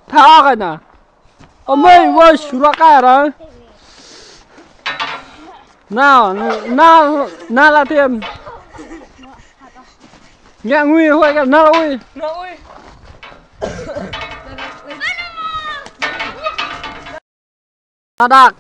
thao cái nè ông ơi vừa sửa cái rồi nào nào là thêm nghe nguy thôi cái nào ui đạt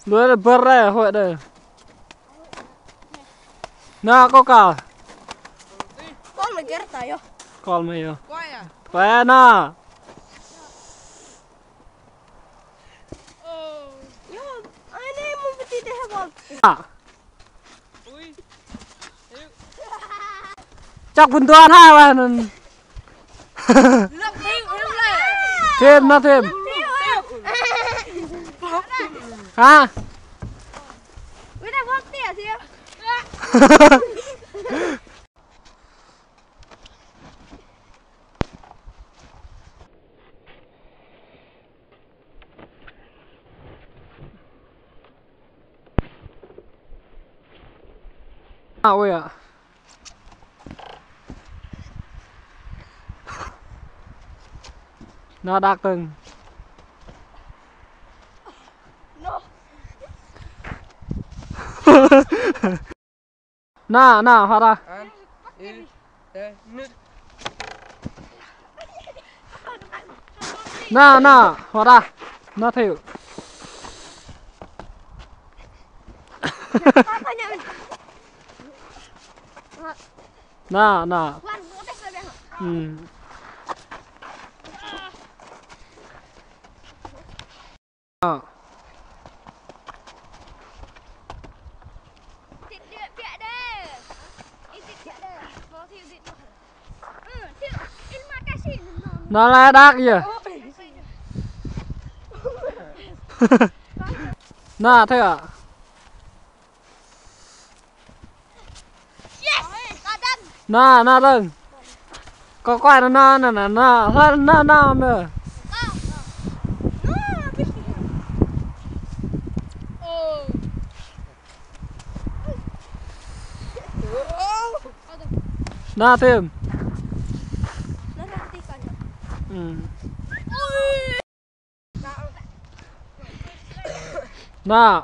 lưới là bớt ra hội đây nào có cả con mày kia tay yo con mày quay na anh em muốn đi đây hả chắc phần toàn hai mà thêm nó thêm hả bây giờ vót tỉa gì ôi ạ nó đặc từng na hóa ra na hóa ra nó thiểu na nó là đắt gì na thế à na lên có quay nó nữa na thêm na